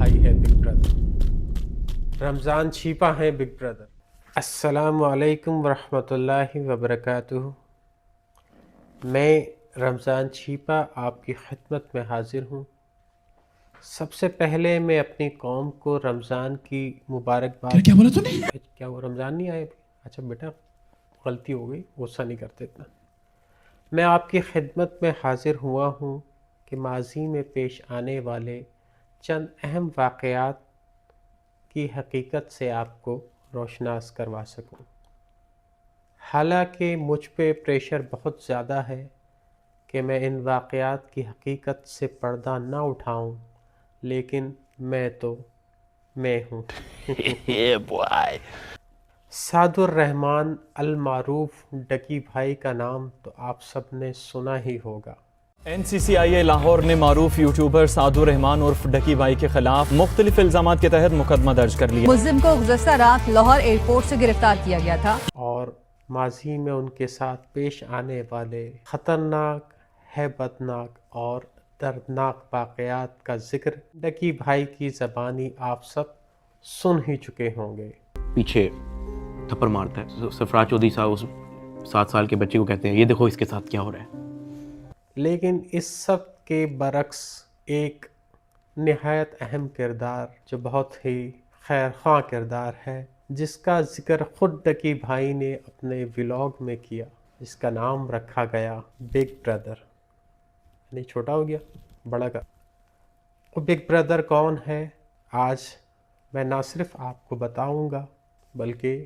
भाई है big brother, Ramzan छिपा है बिग ब्रदर। अस्सलामु अलैकुम वरहमतुल्लाहि वबरकातुहू। मैं रमज़ान छिपा आपकी खिदमत में हाजिर हूँ। सबसे पहले मैं अपनी कौम को रमज़ान की मुबारकबाद। क्या बोला तूने? क्या वो रमज़ान नहीं आए अभी? अच्छा बेटा, गलती हो गई, गुस्सा नहीं करते इतना। मैं आपकी खिदमत में हाजिर हुआ हूँ कि माजी में पेश आने वाले चंद अहम वाक़यात की हकीकत से आपको रोशनास करवा सकूं। हालांकि मुझ पे प्रेशर बहुत ज़्यादा है कि मैं इन वाक़यात की हकीकत से पर्दा ना उठाऊं, लेकिन मैं हूँ। Yeah, boy. सादुर रहमान अल मारूफ डकी भाई का नाम तो आप सब ने सुना ही होगा। NCCIA लाहौर ने मारूफ यूट्यूबर सादुर रहमान उर्फ डकी भाई के खिलाफ मुख्तलिफ इल्जामात के तहत मुकदमा दर्ज कर लिया। मुल्जिम को गुज़श्ता रात लाहौर एयरपोर्ट से गिरफ्तार किया गया था और माजी में उनके साथ पेश आने वाले ख़तरनाक, हैबतनाक और दर्दनाक वाक़यात का ज़िक्र डकी भाई की ज़बानी आप सब सुन ही चुके होंगे। पीछे थप्पड़ मारता है, सरफराज चौधरी साहब उस 7 साल के बच्चे को कहते हैं ये देखो इसके साथ क्या हो रहा है। लेकिन इस सब के बरक्स एक नहायत अहम किरदार जो बहुत ही खैर ख्वाह किरदार है, जिसका जिक्र खुद डकी भाई ने अपने व्लॉग में किया, जिसका नाम रखा गया बिग ब्रदर। नहीं, छोटा हो गया, बड़ा का। वो बिग ब्रदर कौन है, आज मैं ना सिर्फ आपको बताऊंगा बल्कि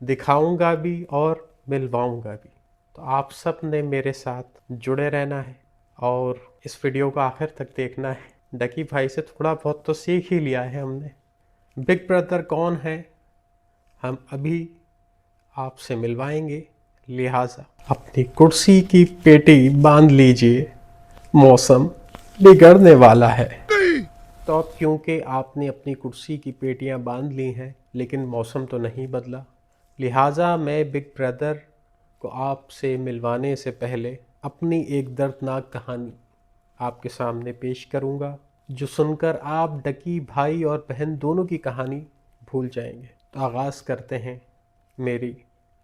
दिखाऊंगा भी और मिलवाऊंगा भी। तो आप सब ने मेरे साथ जुड़े रहना है और इस वीडियो को आखिर तक देखना है। डकी भाई से थोड़ा बहुत तो सीख ही लिया है हमने। बिग ब्रदर कौन है हम अभी आपसे मिलवाएंगे, लिहाजा अपनी कुर्सी की पेटी बांध लीजिए, मौसम बिगड़ने वाला है। तो अब क्योंकि आपने अपनी कुर्सी की पेटियां बांध ली हैं लेकिन मौसम तो नहीं बदला, लिहाजा मैं बिग ब्रदर को आपसे मिलवाने से पहले अपनी एक दर्दनाक कहानी आपके सामने पेश करूंगा, जो सुनकर आप डकी भाई और बहन दोनों की कहानी भूल जाएंगे। तो आगाज़ करते हैं मेरी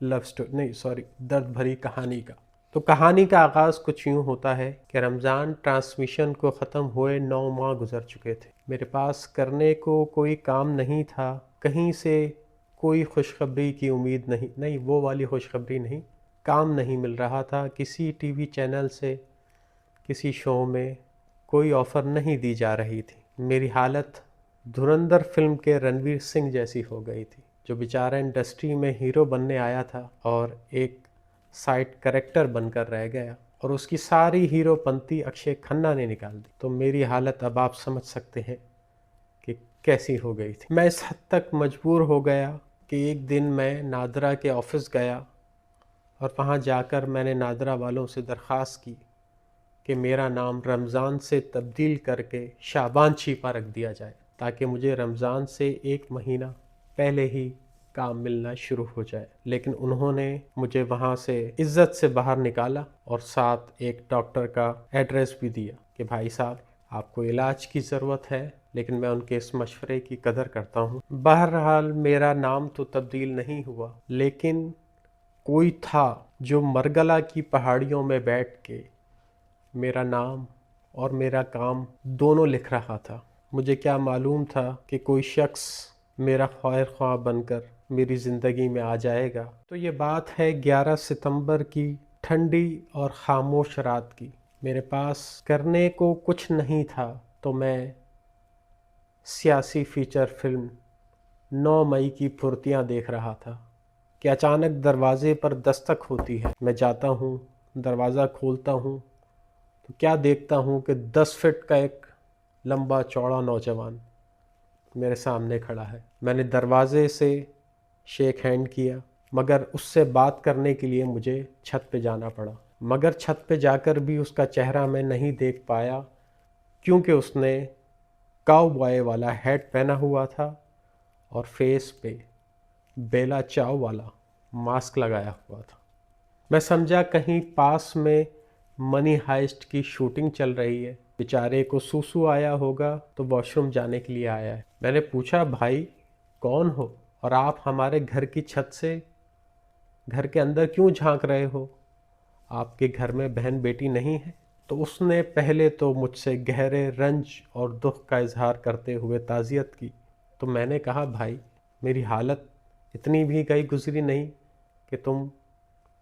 दर्द भरी कहानी का। तो कहानी का आगाज़ कुछ यूँ होता है कि रमज़ान ट्रांसमिशन को ख़त्म हुए 9 माह गुजर चुके थे। मेरे पास करने को कोई काम नहीं था, कहीं से कोई खुशखबरी की उम्मीद नहीं, वो वाली खुशखबरी नहीं, काम नहीं मिल रहा था। किसी टीवी चैनल से किसी शो में कोई ऑफ़र नहीं दी जा रही थी। मेरी हालत धुरंधर फिल्म के रणवीर सिंह जैसी हो गई थी, जो बेचारा इंडस्ट्री में हीरो बनने आया था और एक साइड कैरेक्टर बनकर रह गया और उसकी सारी हीरोपंती अक्षय खन्ना ने निकाल दी। तो मेरी हालत अब आप समझ सकते हैं कि कैसी हो गई थी। मैं इस हद तक मजबूर हो गया कि एक दिन मैं नादरा के ऑफिस गया और वहाँ जाकर मैंने नादरा वालों से दरख्वास्त की कि मेरा नाम रमज़ान से तब्दील करके शाबान छिपा रख दिया जाए, ताकि मुझे रमज़ान से 1 महीना पहले ही काम मिलना शुरू हो जाए। लेकिन उन्होंने मुझे वहाँ से इज़्ज़त से बाहर निकाला और साथ एक डॉक्टर का एड्रेस भी दिया कि भाई साहब आपको इलाज की ज़रूरत है, लेकिन मैं उनके इस मशवरे की कदर करता हूँ। बहरहाल मेरा नाम तो तब्दील नहीं हुआ, लेकिन कोई था जो मरगला की पहाड़ियों में बैठ के मेरा नाम और मेरा काम दोनों लिख रहा था। मुझे क्या मालूम था कि कोई शख्स मेरा खैर ख्वाह बनकर मेरी ज़िंदगी में आ जाएगा। तो ये बात है 11 सितंबर की ठंडी और ख़ामोश रात की। मेरे पास करने को कुछ नहीं था, तो मैं सियासी फ़ीचर फिल्म 9 मई की फुर्तियाँ देख रहा था कि अचानक दरवाज़े पर दस्तक होती है। मैं जाता हूँ, दरवाज़ा खोलता हूँ तो क्या देखता हूँ कि 10 फीट का एक लंबा चौड़ा नौजवान मेरे सामने खड़ा है। मैंने दरवाज़े से शेक हैंड किया, मगर उससे बात करने के लिए मुझे छत पे जाना पड़ा। मगर छत पे जाकर भी उसका चेहरा मैं नहीं देख पाया, क्योंकि उसने काउबॉय वाला हैट पहना हुआ था और फेस पे बेला चाव वाला मास्क लगाया हुआ था। मैं समझा कहीं पास में मनी हाइस्ट की शूटिंग चल रही है बेचारे को सूसू आया होगा तो वॉशरूम जाने के लिए आया है। मैंने पूछा भाई कौन हो और आप हमारे घर की छत से घर के अंदर क्यों झांक रहे हो, आपके घर में बहन बेटी नहीं है? तो उसने पहले तो मुझसे गहरे रंज और दुख का इजहार करते हुए ताज़ियत की। तो मैंने कहा भाई मेरी हालत इतनी भी गई गुजरी नहीं कि तुम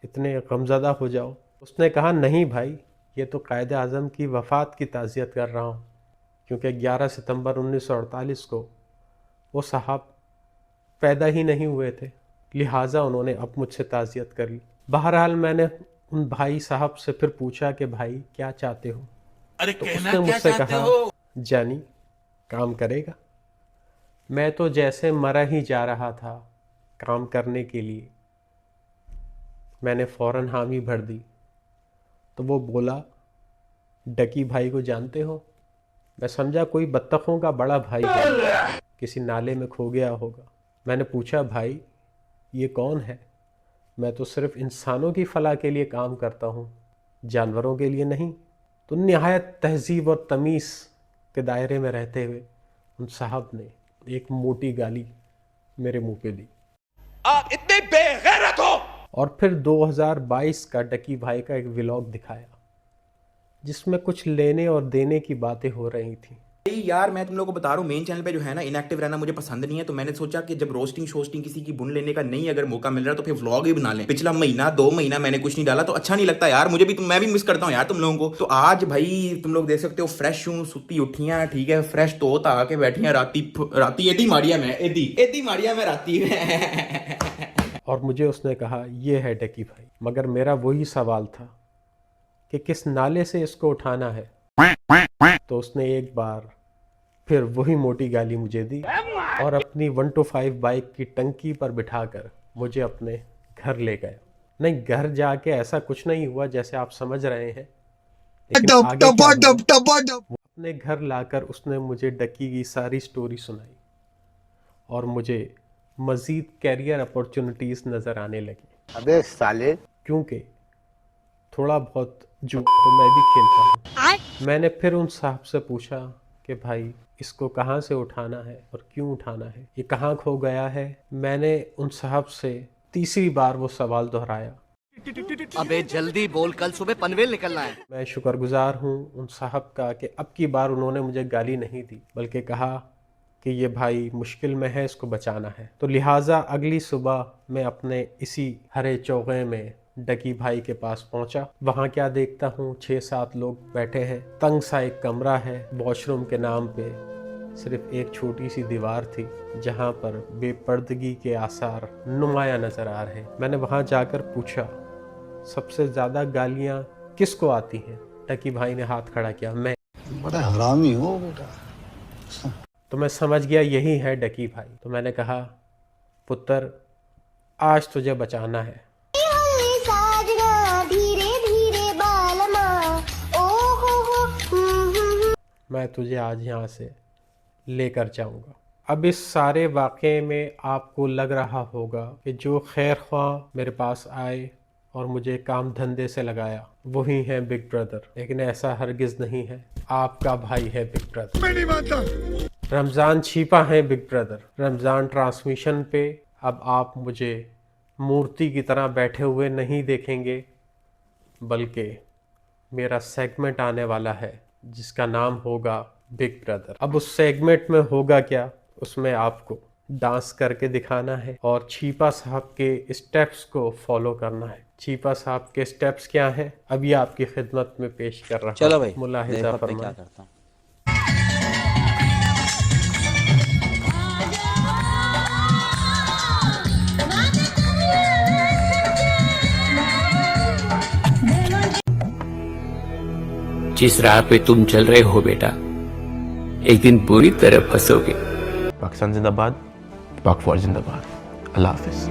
इतने गमज़दा हो जाओ। उसने कहा नहीं भाई, ये तो कायदे आज़म की वफ़ात की ताज़ियत कर रहा हूँ, क्योंकि 11 सितंबर 1948 को वो साहब पैदा ही नहीं हुए थे, लिहाजा उन्होंने अब मुझसे ताज़ियत कर ली। बहरहाल मैंने उन भाई साहब से फिर पूछा कि भाई क्या चाहते हो? अरे तो कहना उसने क्या मुझसे चाहते कहा हो? जानी काम करेगा। मैं तो जैसे मरा ही जा रहा था काम करने के लिए। मैंने फ़ौरन हामी भर दी। तो वो बोला डकी भाई को जानते हो? मैं समझा कोई बत्तखों का बड़ा भाई है, किसी नाले में खो गया होगा। मैंने पूछा भाई ये कौन है? मैं तो सिर्फ़ इंसानों की फ़लाह के लिए काम करता हूँ, जानवरों के लिए नहीं। तो निहायत तहज़ीब और तमीज़ के दायरे में रहते हुए उन साहब ने एक मोटी गाली मेरे मुंह पे दी। आप इतने बेगैरत हो। और फिर 2022 का डकी भाई का एक व्लॉग दिखाया जिसमें कुछ लेने और देने की बातें हो रही थी। यार मैं तुम लोगों को बता रहा हूँ, मेन चैनल पे जो है ना इनएक्टिव रहना मुझे पसंद नहीं है, तो मैंने सोचा कि जब रोस्टिंग शोस्टिंग किसी की बुन लेने का नहीं अगर मौका मिल रहा तो फिर व्लॉग ही बना लें। पिछला महीना 2 महीना मैंने कुछ नहीं डाला तो अच्छा नहीं लगता यार मुझे भी, मैं भी मिस करता हूँ यार तुम लोगों को। तो आज भाई तुम लोग देख सकते हो फ्रेश हूँ, सुती उठियां, ठीक है, फ्रेश तोत आके बैठियां, राती एदी मारिया मैं, एदी मारिया मैं राती और मुझे उसने कहा ये है डकी भाई, मगर मेरा वही सवाल था कि किस नाले से इसको उठाना है। तो उसने एक बार फिर वही मोटी गाली मुझे दी और अपनी 125 बाइक की टंकी पर बिठाकर मुझे अपने घर ले गया। नहीं, घर जाके ऐसा कुछ नहीं हुआ जैसे आप समझ रहे हैं, लेकिन आगे क्या हुआ? अपने घर लाकर उसने मुझे डकी की सारी स्टोरी सुनाई और मुझे मज़ीद कैरियर अपॉर्चुनिटीज़ नज़र आने लगी। अबे साले, क्योंकि थोड़ा बहुत जू तो मैं भी खेलता हूँ। मैंने फिर उन साहब से पूछा कि भाई इसको कहाँ से उठाना है और क्यों उठाना है, ये कहाँ खो गया है। मैंने उन साहब से तीसरी बार वो सवाल दोहराया। अबे जल्दी बोल, कल सुबह पनवेल निकलना है। मैं शुक्रगुजार हूँ उन साहब का कि अब की बार उन्होंने मुझे गाली नहीं दी, बल्कि कहा कि ये भाई मुश्किल में है, इसको बचाना है। तो लिहाजा अगली सुबह मैं अपने इसी हरे चौके में डकी भाई के पास पहुंचा। वहाँ क्या देखता हूँ 6-7 लोग बैठे हैं, तंग सा एक कमरा है, वॉशरूम के नाम पे सिर्फ एक छोटी सी दीवार थी जहाँ पर बेपर्दगी के आसार नुमाया नज़र आ रहे। मैंने वहाँ जाकर पूछा सबसे ज़्यादा गालियाँ किसको आती हैं? डकी भाई ने हाथ खड़ा किया, मैं। बड़ा हरामी हो बेटा। तो मैं समझ गया यही है डकी भाई। तो मैंने कहा पुत्र आज तुझे बचाना है। मैं तुझे आज यहाँ से लेकर जाऊँगा। अब इस सारे वाक़े में आपको लग रहा होगा कि जो खैर ख्वाह मेरे पास आए और मुझे काम धंधे से लगाया वही है बिग ब्रदर, लेकिन ऐसा हरगिज़ नहीं है। आपका भाई है बिग ब्रदर। मैं नहीं मानता। रमज़ान छिपा है बिग ब्रदर। रमज़ान ट्रांसमिशन पे अब आप मुझे मूर्ति की तरह बैठे हुए नहीं देखेंगे, बल्कि मेरा सेगमेंट आने वाला है जिसका नाम होगा बिग ब्रदर। अब उस सेगमेंट में होगा क्या, उसमें आपको डांस करके दिखाना है और छीपा साहब के स्टेप्स को फॉलो करना है। छीपा साहब के स्टेप्स क्या हैं अभी आपकी खिदमत में पेश कर रहा हूं। चलो भाई, मुलाहिजा देखो मैं क्या फरमाएं। करता हूँ। जिस राह पे तुम चल रहे हो बेटा, एक दिन पूरी तरह फंसोगे। पाकिस्तान जिंदाबाद, पाक फौज जिंदाबाद। अल्लाह हाफिज़।